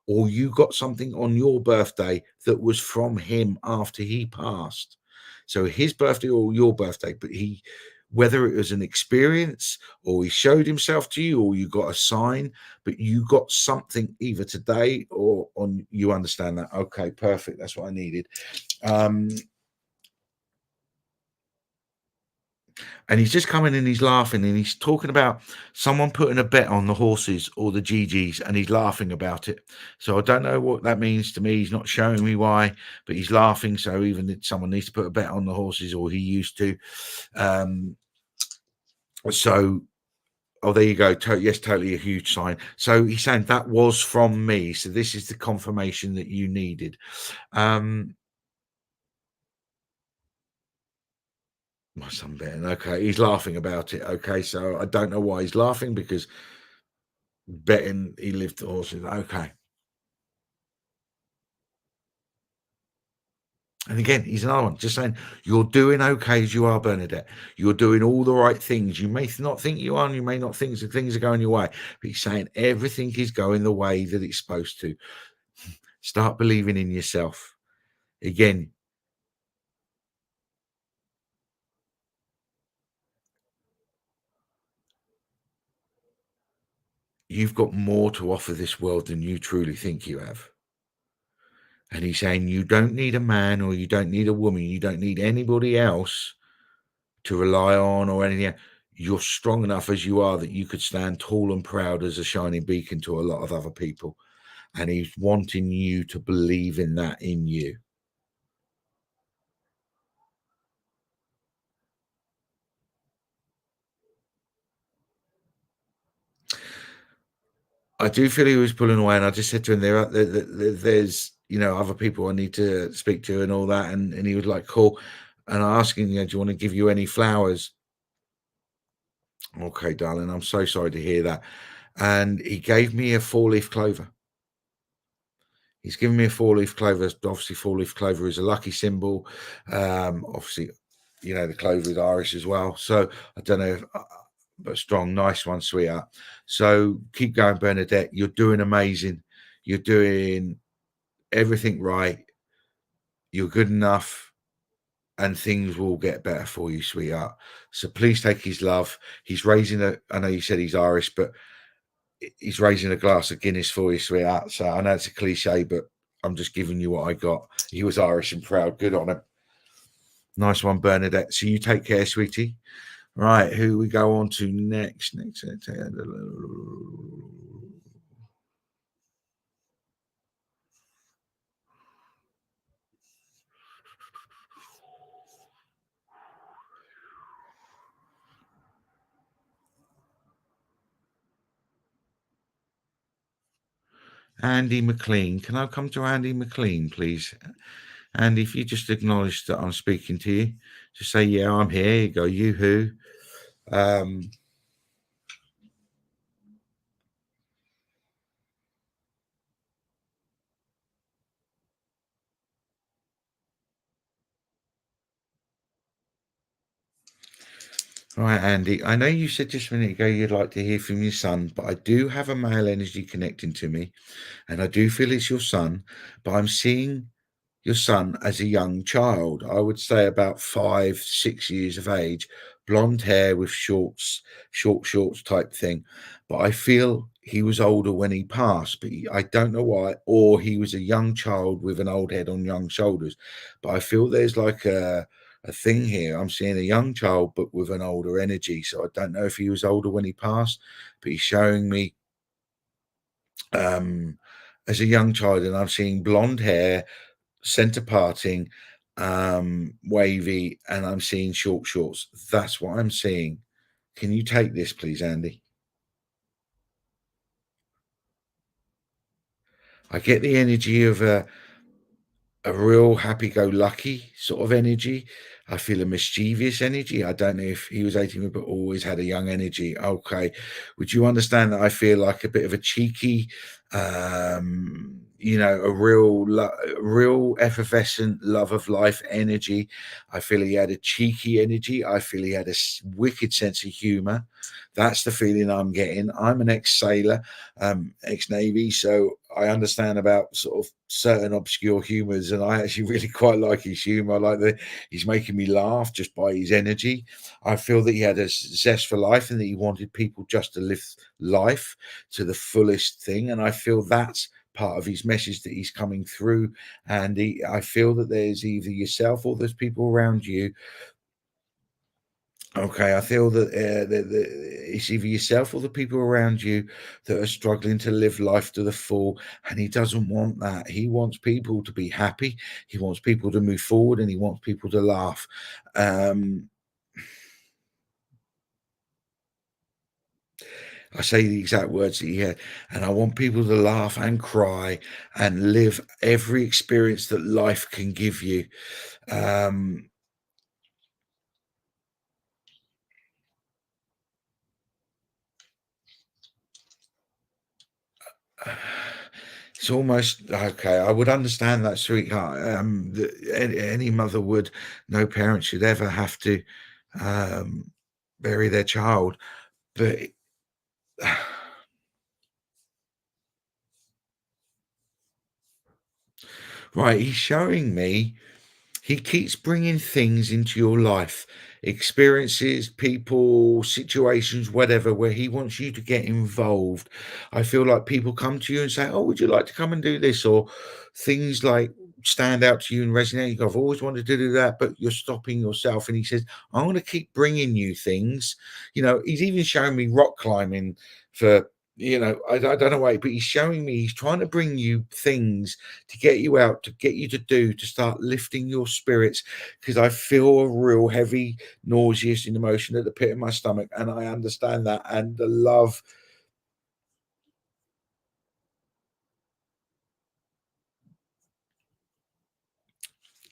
or you got something on your birthday that was from him after he passed. So his birthday or your birthday, but he, whether it was an experience or he showed himself to you or you got a sign, but you got something either today or on, you understand that. Okay, perfect. That's what I needed. Um, and he's just coming in, he's laughing, and he's talking about someone putting a bet on the horses or the GGs, and he's laughing about it. So I don't know what that means to me. He's not showing me why, but he's laughing. So even if someone needs to put a bet on the horses, or he used to. Um, so oh, there you go. Yes, totally a huge sign. So he's saying that was from me. So this is the confirmation that you needed. Um, my son betting. Okay, he's laughing about it. Okay, so I don't know why he's laughing because betting he lived the horses. Okay. And again, he's another one just saying, you're doing okay as you are, Bernadette. You're doing all the right things. You may not think you are, and you may not think that things are going your way, but he's saying everything is going the way that it's supposed to. Start believing in yourself. Again, you've got more to offer this world than you truly think you have. And he's saying you don't need a man or you don't need a woman, you don't need anybody else to rely on or anything. You're strong enough as you are that you could stand tall and proud as a shining beacon to a lot of other people. And he's wanting you to believe in that in you. I do feel he was pulling away, and I just said to him, there's other people I need to speak to and all that, and he was like, cool. And I asked him, do you want to give you any flowers? Okay, darling, I'm so sorry to hear that. And he gave me a four-leaf clover. He's given me a four-leaf clover. Obviously, four-leaf clover is a lucky symbol. Obviously, the clover is Irish as well. So I don't know, but strong, nice one, sweetheart. So keep going, Bernadette. You're doing amazing. You're doing everything right. You're good enough, and things will get better for you, sweetheart. So please take his love. He's raising a. I know you said he's Irish, but he's raising a glass of Guinness for you, sweetheart. So I know it's a cliche, but I'm just giving you what I got. He was Irish and proud. Good on him. Nice one, Bernadette. So you take care, sweetie. Right, who we go on to next? Andy McLean. Can I come to Andy McLean, please? Andy, if you just acknowledge that I'm speaking to you, just say, yeah, I'm here. You go, you who? Um, right, Andy. I know you said just a minute ago you'd like to hear from your son, but I do have a male energy connecting to me, and I do feel it's your son, but I'm seeing your son as a young child. I would say about 5, 6 years of age, blonde hair with short shorts type thing. But I feel he was older when he passed, but I don't know why, or he was a young child with an old head on young shoulders. But I feel there's like a a thing here. I'm seeing a young child, but with an older energy. So I don't know if he was older when he passed, but he's showing me um, as a young child, and I'm seeing blonde hair, center parting, wavy, and I'm seeing short shorts. That's what I'm seeing. Can you take this, please, Andy? I get the energy of a real happy-go-lucky sort of energy. I feel a mischievous energy. I don't know if he was 18, but always had a young energy. Okay. Would you understand that I feel like a bit of a cheeky, a real effervescent love of life energy. I feel he had a cheeky energy. I feel he had a wicked sense of humor. That's the feeling I'm getting. I'm an ex-sailor, ex-Navy, so I understand about sort of certain obscure humours, and I actually really quite like his humour. I like that he's making me laugh just by his energy. I feel that he had a zest for life and that he wanted people just to live life to the fullest thing. And I feel that's part of his message that he's coming through. And I feel that there's either yourself or there's people around you. Okay, I feel that it's either yourself or the people around you that are struggling to live life to the full, and he doesn't want that. He wants people to be happy. He wants people to move forward, and he wants people to laugh. Um, I say the exact words that he had, and I want people to laugh and cry and live every experience that life can give you. Um, It's almost okay. I would understand that, sweetheart. Any mother would. No parent should ever have to um, bury their child. But right, he's showing me. He keeps bringing things into your life, experiences, people, situations, whatever, where he wants you to get involved. I feel like people come to you and say, "Oh, would you like to come and do this?" Or things like stand out to you and resonate. You go, "I've always wanted to do that," but you're stopping yourself. And he says, "I'm going to keep bringing you things." He's even showing me rock climbing for. I don't know why, but he's showing me he's trying to bring you things to get you out, to get you to do, to start lifting your spirits. Because I feel a real heavy, nauseous emotion at the pit of my stomach, and I understand that. And the love,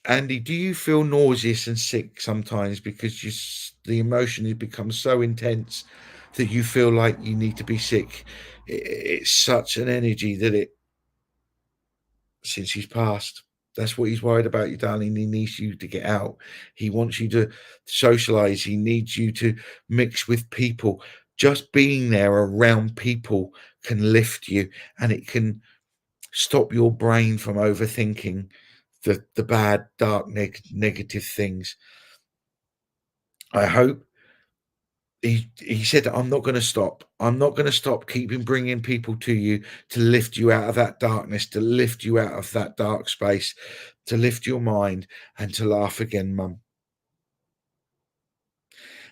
Andy, do you feel nauseous and sick sometimes because the emotion has become so intense that you feel like you need to be sick? It's such an energy that since he's passed. That's what he's worried about you, darling. He needs you to get out. He wants you to socialize. He needs you to mix with people. Just being there around people can lift you, and it can stop your brain from overthinking the bad, dark, negative things. I hope he said, I'm not going to stop. I'm not going to stop keeping bringing people to you to lift you out of that darkness, to lift you out of that dark space, to lift your mind and to laugh again, mum.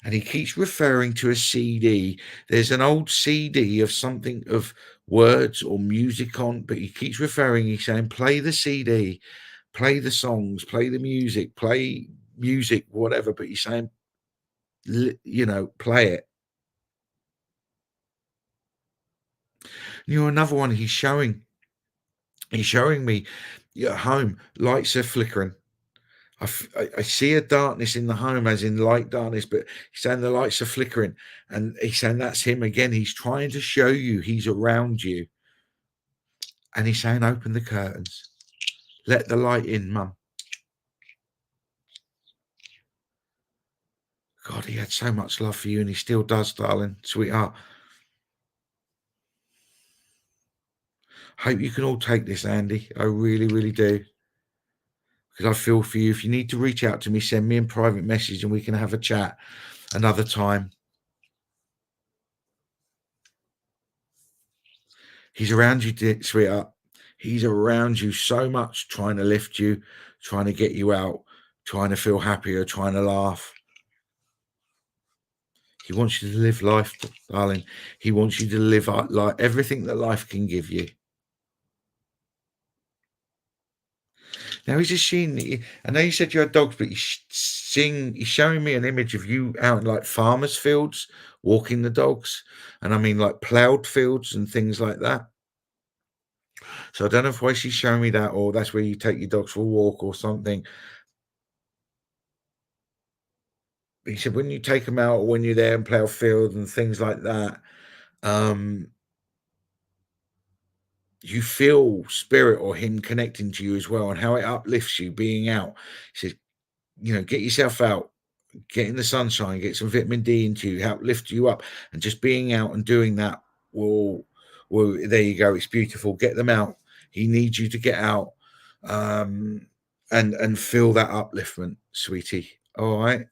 And he keeps referring to a CD. There's an old CD of something of words or music on, but he keeps referring, he's saying, play the CD, play the songs, play the music, play music, whatever. But he's saying, play it. Another one he's showing me at home, lights are flickering. I see a darkness in the home, as in light darkness, but he's saying the lights are flickering, and he's saying that's him again. He's trying to show you he's around you, and he's saying, open the curtains, let the light in, mum. God, he had so much love for you, and he still does, darling, sweetheart. Hope you can all take this, Andy. I really, really do. Because I feel for you. If you need to reach out to me, send me a private message and we can have a chat another time. He's around you, dear sweetheart. He's around you so much, trying to lift you, trying to get you out, trying to feel happy or trying to laugh. He wants you to live life, darling. He wants you to live like everything that life can give you. Now he's just seeing. I know you said you had dogs, but he's showing me an image of you out in like farmers' fields, walking the dogs, and I mean like ploughed fields and things like that. So I don't know if why she's showing me that, or that's where you take your dogs for a walk or something. He said when you take them out, or when you're there and plough fields and things like that, um, you feel spirit or him connecting to you as well, and how it uplifts you being out. He says, get yourself out, get in the sunshine, get some vitamin D into you, help lift you up, and just being out and doing that will there you go. It's beautiful. Get them out. He needs you to get out, um, and feel that upliftment, sweetie. All right.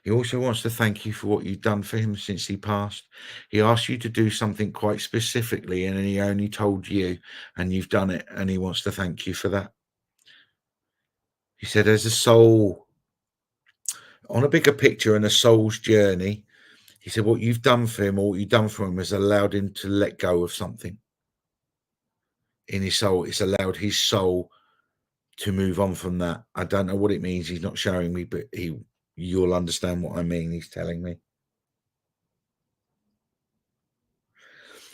He also wants to thank you for what you've done for him since he passed. He asked you to do something quite specifically, and he only told you, and you've done it, and he wants to thank you for that. He said, as a soul on a bigger picture and a soul's journey, he said, what you've done for him or what you've done for him has allowed him to let go of something in his soul. It's allowed his soul to move on from that. I don't know what it means. He's not showing me, but you'll understand what I mean. He's telling me.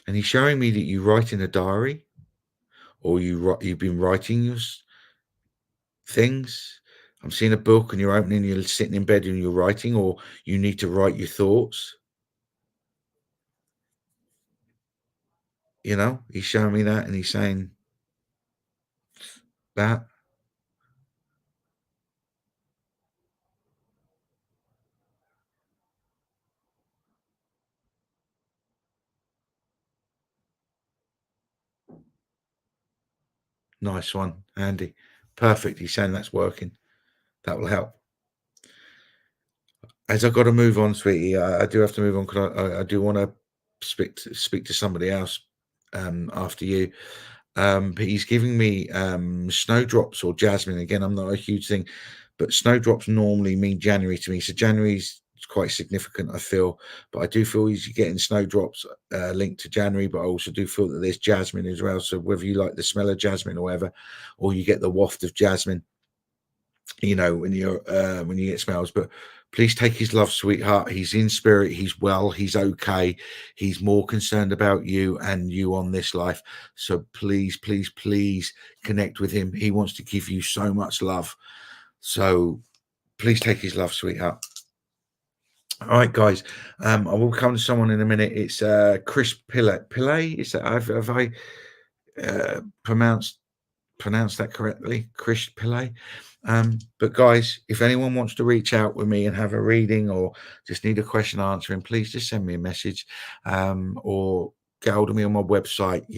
And he's showing me that you write in a diary, or you've been writing your things. I'm seeing a book and you're opening, you're sitting in bed and you're writing, or you need to write your thoughts. He's showing me that, and he's saying that. Nice one, Andy. Perfect. He's saying that's working. That will help. As I've got to move on, sweetie, I do have to move on because I do want to speak to somebody else after you. But he's giving me snowdrops or jasmine. Again, I'm not a huge thing, but snowdrops normally mean January to me. So January's quite significant, I feel. But I do feel he's getting snowdrops linked to January, but I also do feel that there's jasmine as well. So whether you like the smell of jasmine or whatever, or you get the waft of jasmine, when you get smells. But please take his love, sweetheart. He's in spirit, he's well, he's okay. He's more concerned about you and you on this life. So please, please, please connect with him. He wants to give you so much love. So please take his love, sweetheart. All right, guys. I will come to someone in a minute. It's Chris Pillay. Is that have I pronounced that correctly? Chris Pillay. But guys, if anyone wants to reach out with me and have a reading, or just need a question answering, please just send me a message, or get hold of me on my website,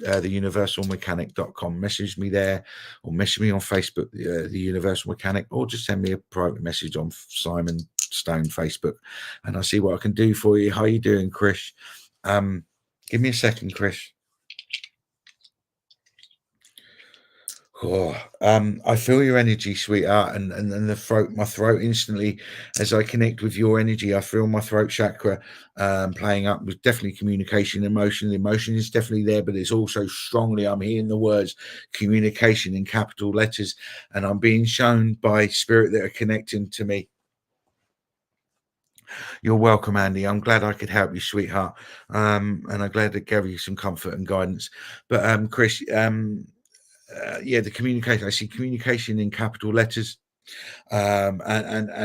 theuniversalmechanic.com. Message me there, or message me on Facebook, the Universal Mechanic, or just send me a private message on Simon Stone Facebook, and I'll see what I can do for you. How you doing, Chris? Give me a second, Chris. Oh, I feel your energy, sweetheart, and the throat, my throat instantly as I connect with your energy. I feel my throat chakra playing up with definitely communication, emotion. The emotion is definitely there, but it's also strongly. I'm hearing the words communication in capital letters, and I'm being shown by spirit that are connecting to me. You're welcome, Andy. I'm glad I could help you, sweetheart, and I'm glad to give you some comfort and guidance. But Chris, yeah, the communication. I see communication in capital letters, and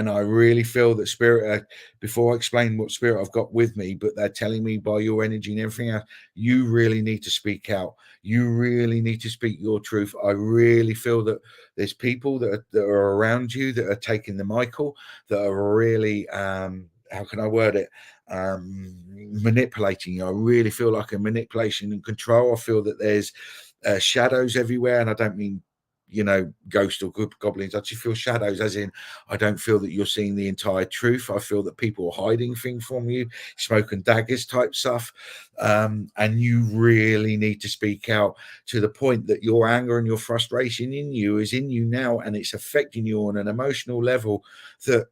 I really feel that spirit. Before I explain what spirit I've got with me, but they're telling me by your energy and everything else, you really need to speak out. You really need to speak your truth. I really feel that there's people that are around you that are taking the Michael, that are really, how can I word it? Manipulating you. I really feel like a manipulation and control. I feel that there's shadows everywhere, and I don't mean ghost or good goblins. I just feel shadows, as in I don't feel that you're seeing the entire truth. I feel that people are hiding things from you, smoke and daggers type stuff. And you really need to speak out, to the point that your anger and your frustration in you is in you now, and it's affecting you on an emotional level that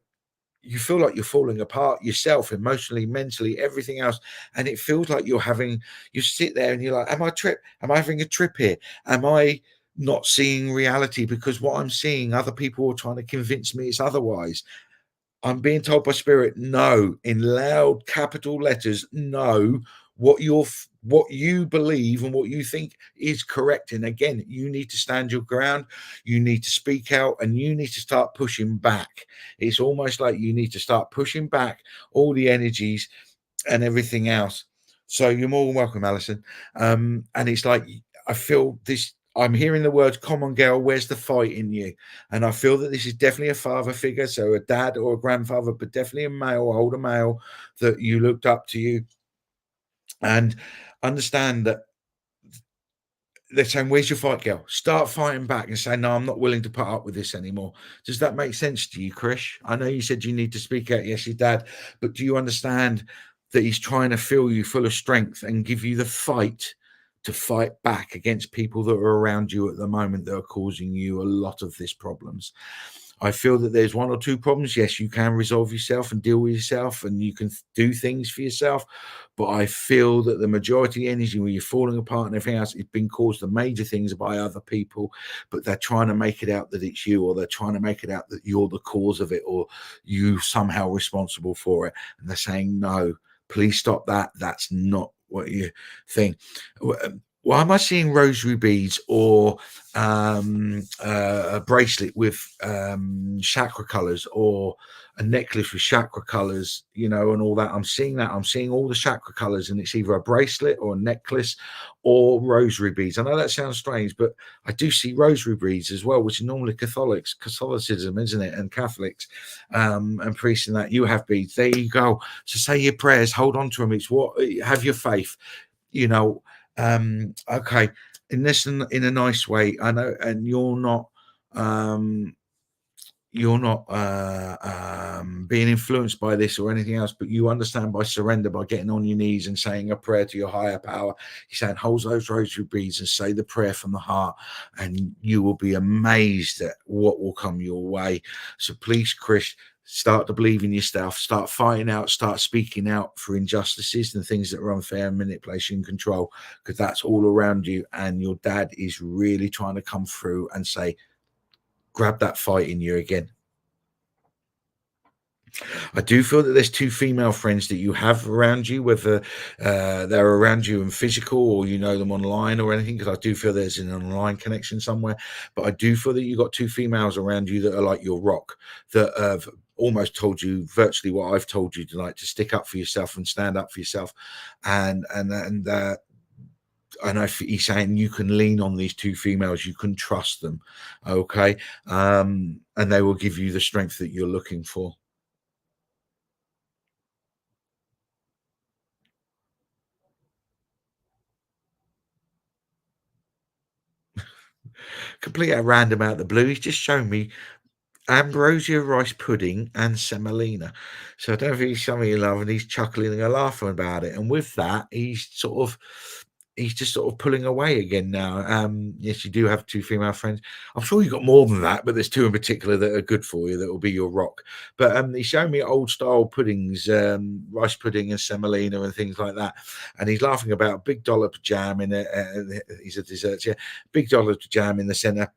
you feel like you're falling apart yourself, emotionally, mentally, everything else. And it feels like you sit there and you're like, am I having a trip here? Am I not seeing reality? Because what I'm seeing, other people are trying to convince me it's otherwise. I'm being told by spirit, no, in loud capital letters, no. What you believe and what you think is correct. And again, you need to stand your ground. You need to speak out, and you need to start pushing back. It's almost like you need to start pushing back all the energies and everything else. So you're more than welcome, Alison. And it's like, I feel this. I'm hearing the words, "Come on, girl, where's the fight in you?" And I feel that this is definitely a father figure, so a dad or a grandfather, but definitely a male, older male, that you looked up to you. And understand that they're saying, "Where's your fight, girl?" Start fighting back and say, "No, I'm not willing to put up with this anymore." Does that make sense to you, Krish? I know you said you need to speak out. Yes, your dad, but do you understand that he's trying to fill you full of strength and give you the fight to fight back against people that are around you at the moment that are causing you a lot of this problems? I feel that there's one or two problems. Yes, you can resolve yourself and deal with yourself, and you can do things for yourself. But I feel that the majority of the energy, when you're falling apart and everything else, it's been caused the major things by other people, but they're trying to make it out that it's you, or they're trying to make it out that you're the cause of it, or you somehow responsible for it. And they're saying, no, please stop that. That's not what you think. Why am I seeing rosary beads or a bracelet with chakra colors, or a necklace with chakra colors, and all that? I'm seeing that. I'm seeing all the chakra colors, and it's either a bracelet or a necklace or rosary beads. I know that sounds strange, but I do see rosary beads as well, which is normally Catholicism, isn't it? And Catholics and priests and that. You have beads. There you go. So say your prayers, hold on to them. It's what, have your faith, okay, in a nice way. I know, and you're not being influenced by this or anything else, but you understand, by surrender, by getting on your knees and saying a prayer to your higher power. You're saying, hold those rosary beads and say the prayer from the heart, and you will be amazed at what will come your way. So please, Chris, start to believe in yourself, start fighting out, start speaking out for injustices and things that are unfair, manipulation, and control, because that's all around you. And your dad is really trying to come through and say, grab that fight in you again. I do feel that there's two female friends that you have around you, whether they're around you in physical or you know them online or anything, because I do feel there's an online connection somewhere. But I do feel that you've got two females around you that are like your rock, that have almost told you virtually what I've told you tonight, to stick up for yourself and stand up for yourself. And I know he's saying you can lean on these two females, you can trust them, okay? And they will give you the strength that you're looking for. Completely at random out of the blue, he's just shown me ambrosia rice pudding and semolina. So I don't think he's something you love, and he's chuckling and laughing about it. And with that, he's just sort of pulling away again now. Yes, you do have two female friends. I'm sure you've got more than that, but there's two in particular that are good for you, that will be your rock. But he's showing me old style puddings, rice pudding and semolina and things like that. And he's laughing about big dollop of jam in it. He's a dessert, yeah, big dollop of jam in the center.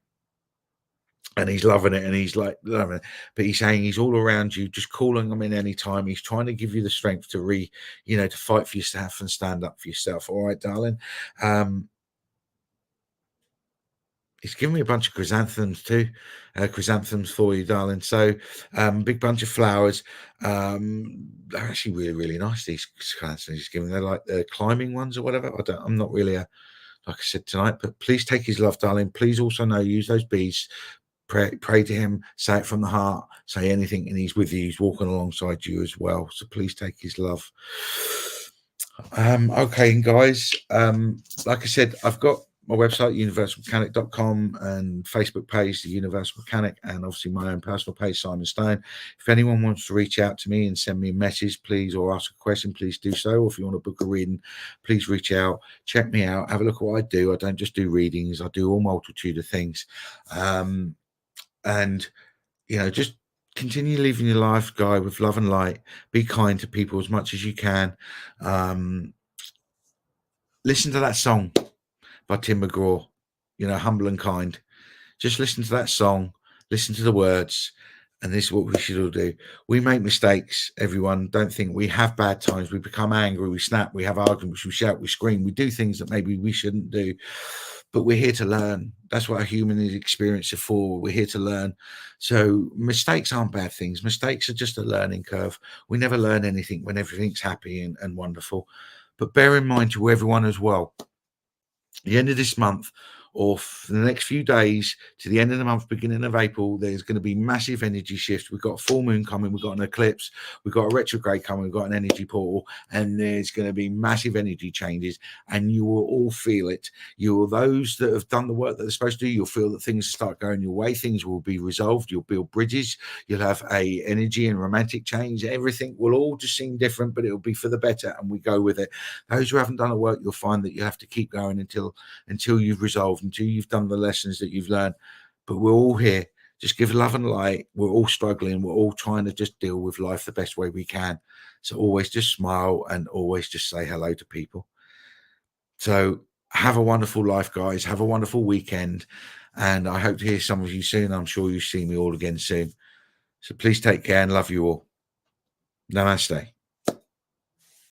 And he's loving it, and he's like loving it. But he's saying he's all around you, just calling them in any time. He's trying to give you the strength to to fight for yourself and stand up for yourself. All right, darling. He's given me a bunch of chrysanthemums too, chrysanthemums for you, darling. So, big bunch of flowers. They're actually really, really nice. These chrysanthemums he's giving, they're like the climbing ones or whatever. I'm not really like I said tonight, but please take his love, darling. Please also know, use those beads. Pray to him, say it from the heart, say anything, and he's with you. He's walking alongside you as well. So please take his love. Okay, guys. Like I said, I've got my website, universalmechanic.com, and Facebook page, The Universal Mechanic, and obviously my own personal page, Simon Stone. If anyone wants to reach out to me and send me a message, please, or ask a question, please do so. Or if you want to book a reading, please reach out, check me out, have a look at what I do. I don't just do readings, I do all multitude of things. And, just continue living your life, guy, with love and light. Be kind to people as much as you can. Listen to that song by Tim McGraw, Humble and Kind. Just listen to that song, listen to the words, and this is what we should all do. We make mistakes, everyone. Don't think we have bad times. We become angry, we snap, we have arguments, we shout, we scream, we do things that maybe we shouldn't do. But we're here to learn. That's what a human experience is for. We're here to learn. So mistakes aren't bad things. Mistakes are just a learning curve. We never learn anything when everything's happy and wonderful. But bear in mind to everyone as well, the end of this month, or for the next few days to the end of the month, beginning of April, there's going to be massive energy shifts. We've got a full moon coming, we've got an eclipse, we've got a retrograde coming, we've got an energy portal, and there's going to be massive energy changes, and you will all feel it. Those that have done the work that they're supposed to do, you'll feel that things start going your way, things will be resolved, you'll build bridges, you'll have a energy and romantic change. Everything will all just seem different, but it'll be for the better, and we go with it. Those who haven't done the work, you'll find that you have to keep going until you've resolved, until you've done the lessons that you've learned. But we're all here. Just give love and light. We're all struggling. We're all trying to just deal with life the best way we can. So always just smile and always just say hello to people. So have a wonderful life, guys. Have a wonderful weekend. And I hope to hear some of you soon. I'm sure you'll see me all again soon. So please take care and love you all. Namaste.